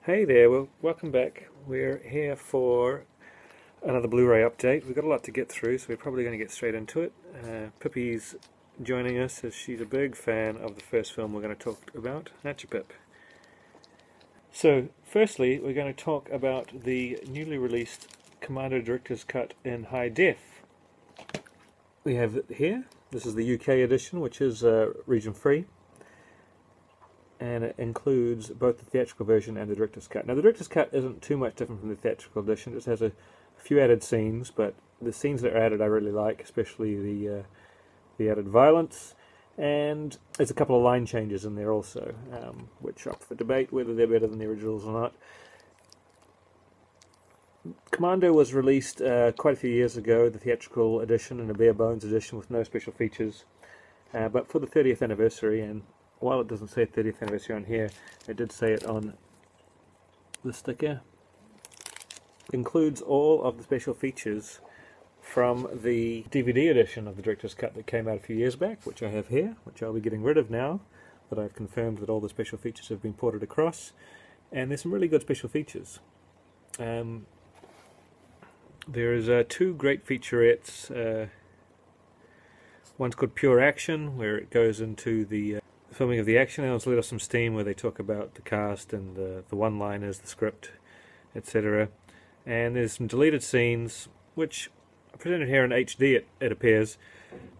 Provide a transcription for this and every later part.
Hey there, well, welcome back. We're here for another Blu-ray update. We've got a lot to get through, so we're probably going to get straight into it. Pippi's joining us as she's a big fan of the first film we're going to talk about. Aren't you, Pip? So, firstly, we're going to talk about the newly released Commando Directors Cut in high def. We have it here. This is the UK edition, which is region free. And it includes both the theatrical version and the director's cut. Now the director's cut isn't too much different from the theatrical edition. It just has a few added scenes, but the scenes that are added I really like, especially the added violence, and there's a couple of line changes in there also, which are up for debate whether they're better than the originals or not. Commando was released quite a few years ago, the theatrical edition and a bare bones edition with no special features, but for the 30th anniversary, and while it doesn't say 30th anniversary on here, it did say it on the sticker. It includes all of the special features from the DVD edition of the Director's Cut that came out a few years back, which I have here, which I'll be getting rid of now that I've confirmed that all the special features have been ported across. And there's some really good special features. There's two great featurettes. One's called Pure Action, where it goes into the filming of the action, and also let off some steam where they talk about the cast and the one-liners, the script, etc. And there's some deleted scenes, which are presented here in HD, it appears,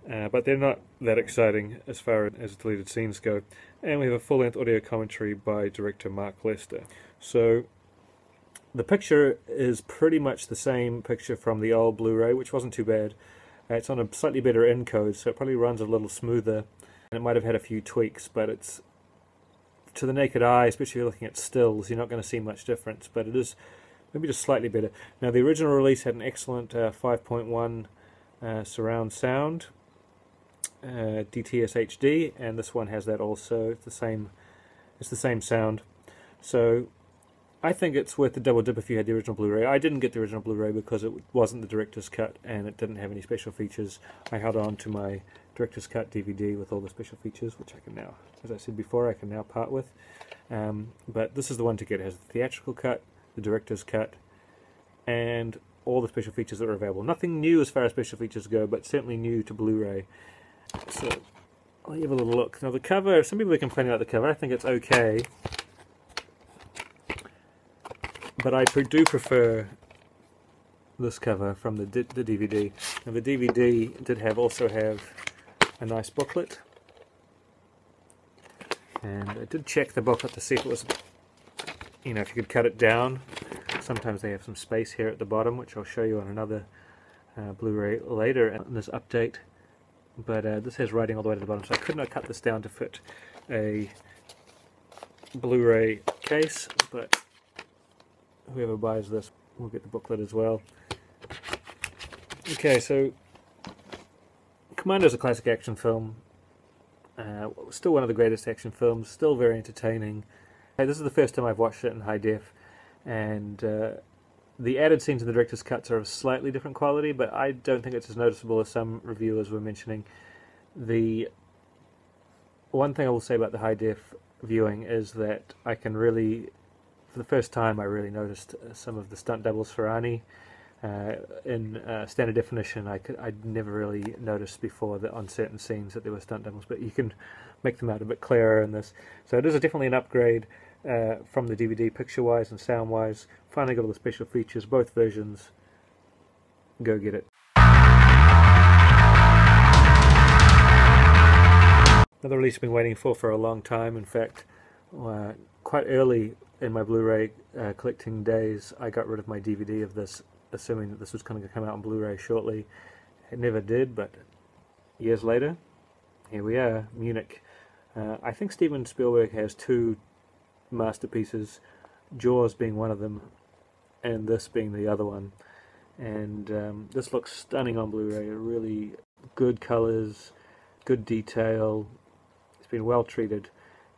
but they're not that exciting as far as deleted scenes go. And we have a full-length audio commentary by director Mark Lester. So the picture is pretty much the same picture from the old Blu-ray, which wasn't too bad. It's on a slightly better encode, so it probably runs a little smoother. And it might have had a few tweaks, but it's, to the naked eye, especially if you're looking at stills, you're not going to see much difference, but it is maybe just slightly better. Now the original release had an excellent 5.1 surround sound, DTS HD, and this one has that also. It's the same sound. So I think it's worth the double dip if you had the original Blu-ray. I didn't get the original Blu-ray because it wasn't the director's cut and it didn't have any special features. I held on to my director's cut DVD with all the special features, which I can now, as I said before, I can now part with. But this is the one to get. It has the theatrical cut, the director's cut, and all the special features that are available. Nothing new as far as special features go, but certainly new to Blu-ray. So I'll give a little look. Now the cover, some people are complaining about the cover. I think it's okay, but I do prefer this cover from the DVD. Now the DVD did also have a nice booklet, and I did check the booklet to see if it was, if you could cut it down. Sometimes they have some space here at the bottom, which I'll show you on another Blu-ray later in this update. But this has writing all the way to the bottom, so I could not cut this down to fit a Blu-ray case, but whoever buys this will get the booklet as well. Okay, so Commando is a classic action film. Still one of the greatest action films, still very entertaining. This is the first time I've watched it in high def, and the added scenes in the director's cuts are of slightly different quality, but I don't think it's as noticeable as some reviewers were mentioning. The one thing I will say about the high def viewing is that I can really, for the first time, I really noticed some of the stunt doubles for Arnie. In standard definition, I'd never really noticed before that on certain scenes that there were stunt doubles, but you can make them out a bit clearer in this. So it is definitely an upgrade from the DVD picture-wise and sound-wise. Finally got all the special features, both versions. Go get it. Another release I've been waiting for a long time. In fact, quite early in my Blu-ray collecting days, I got rid of my DVD of this, assuming that this was going to come out on Blu-ray shortly. It never did, but years later, here we are, Munich. I think Steven Spielberg has two masterpieces, Jaws being one of them, and this being the other one. And this looks stunning on Blu-ray. Really good colors, good detail. It's been well treated,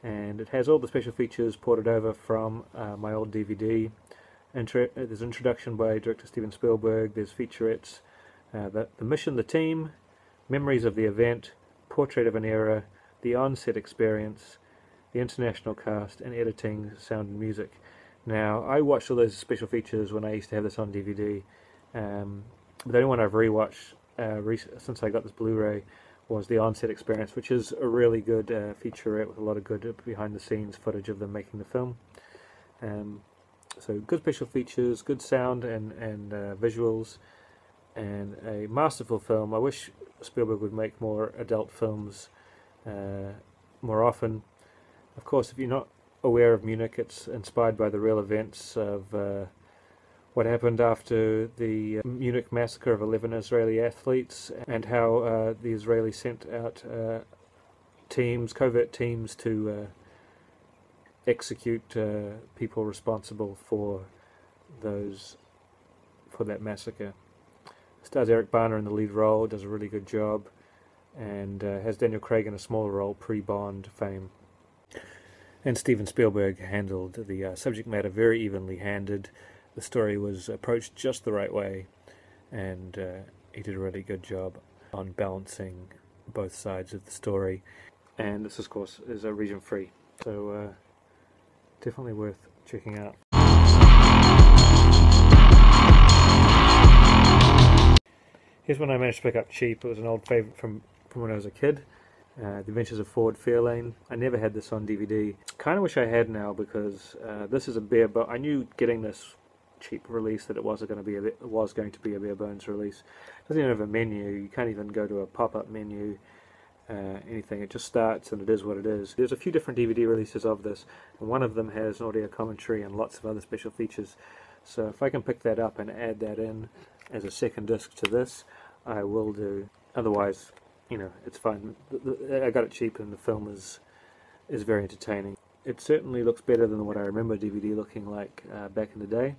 and it has all the special features ported over from my old DVD. There's an introduction by director Steven Spielberg, there's featurettes, the mission, the team, memories of the event, portrait of an era, the on-set experience, the international cast, and editing, sound and music. Now, I watched all those special features when I used to have this on DVD. The only one I've rewatched since I got this Blu-ray was the On-Set Experience, which is a really good featurette with a lot of good behind-the-scenes footage of them making the film. So good special features, good sound and visuals, and a masterful film. I wish Spielberg would make more adult films more often. Of course, if you're not aware of Munich, it's inspired by the real events of what happened after the Munich massacre of 11 Israeli athletes, and how the Israelis sent out covert teams to execute people responsible for that massacre. Stars Eric Bana in the lead role, does a really good job, and has Daniel Craig in a smaller role pre-Bond fame. And Steven Spielberg handled the subject matter very evenly handed. The story was approached just the right way, and he did a really good job on balancing both sides of the story. And this, of course, is region free, so definitely worth checking out. Here's one I managed to pick up cheap. It was an old favourite from when I was a kid. The Adventures of Ford Fairlane. I never had this on DVD. Kind of wish I had now, because this is a bare bones. I knew getting this cheap release that it was going to be a bare bones release. It doesn't even have a menu. You can't even go to a pop-up menu. Anything. It just starts and it is what it is. There's a few different DVD releases of this, and one of them has an audio commentary and lots of other special features. So if I can pick that up and add that in as a second disc to this, I will do. Otherwise, you know, it's fine. I got it cheap, and the film is very entertaining. It certainly looks better than what I remember DVD looking like back in the day.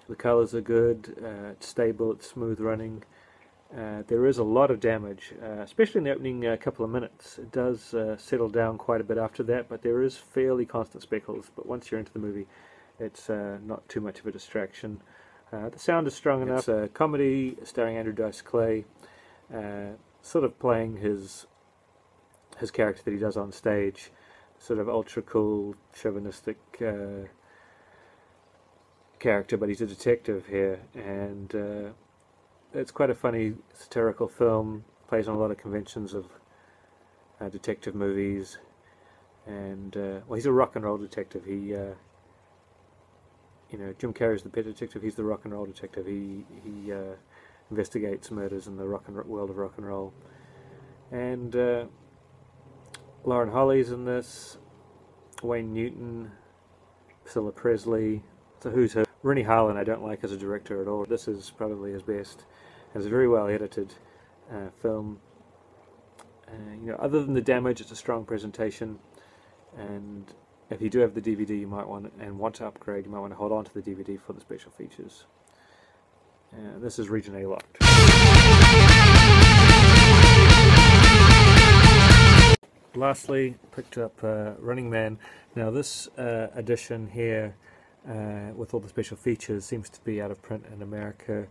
The colours are good, it's stable, it's smooth running. There is a lot of damage, especially in the opening couple of minutes. It does settle down quite a bit after that, but there is fairly constant speckles. But once you're into the movie, it's not too much of a distraction. The sound is strong enough. It's a comedy starring Andrew Dice Clay, sort of playing his character that he does on stage, sort of ultra cool, chauvinistic character, but he's a detective here, and it's quite a funny satirical film. Plays on a lot of conventions of detective movies, and well, he's a rock and roll detective. He you know, Jim Carrey's the pet detective. He's the rock and roll detective. He investigates murders in the world of rock and roll. And Lauren Holly's in this, Wayne Newton, Priscilla Presley. It's a who's who. Rennie Harlan I don't like as a director at all. This is probably his best. It's a very well edited film. You know, other than the damage, it's a strong presentation. And if you do have the DVD, you might want to upgrade, you might want to hold on to the DVD for the special features. This is Region A locked. Lastly, picked up Running Man. Now this edition here, with all the special features, seems to be out of print in America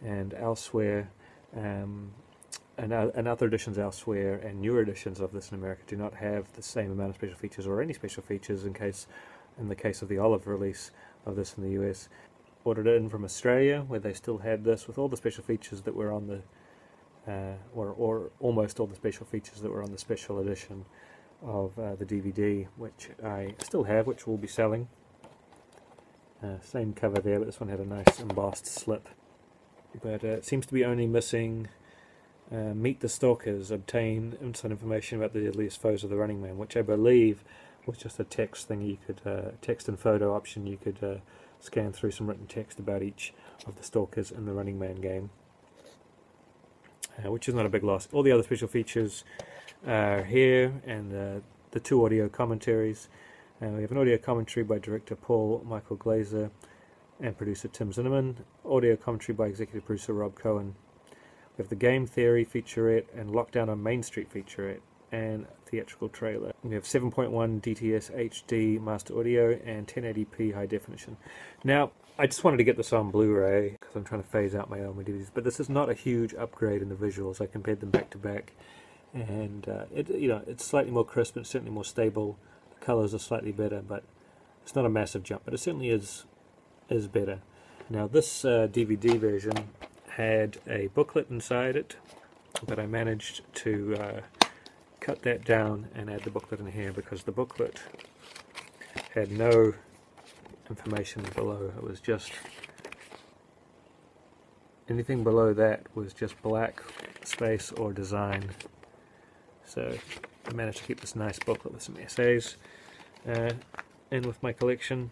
and elsewhere. And other editions elsewhere and newer editions of this in America do not have the same amount of special features or any special features in the case of the olive release of this in the US. Ordered it in from Australia, where they still had this with all the special features that were on the or almost all the special features that were on the special edition of the DVD, which I still have, which we'll be selling. Same cover there, but this one had a nice embossed slip. But it seems to be only missing Meet the Stalkers, obtain inside information about the deadliest foes of the Running Man, which I believe was just a text thing. You could text and photo option. You could scan through some written text about each of the Stalkers in the Running Man game, which is not a big loss. All the other special features are here, and the two audio commentaries. We have an audio commentary by director Paul Michael Glaser and producer Tim Zinnemann. Audio commentary by executive producer Rob Cohen. We have the Game Theory featurette and Lockdown on Main Street featurette and theatrical trailer. We have 7.1 DTS HD master audio and 1080p high definition. Now, I just wanted to get this on Blu-ray because I'm trying to phase out my own DVDs, but this is not a huge upgrade in the visuals. I compared them back to back, and it's slightly more crisp and certainly more stable. The colors are slightly better, but It's not a massive jump, but it certainly is better. Now this DVD version had a booklet inside it, but I managed to cut that down and add the booklet in here because the booklet had no information below. It was just, anything below that was just black space or design. So I managed to keep this nice booklet with some essays in with my collection.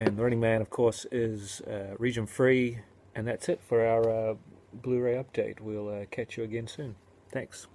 And The Running Man, of course, is region free, and that's it for our Blu-ray update. We'll catch you again soon. Thanks.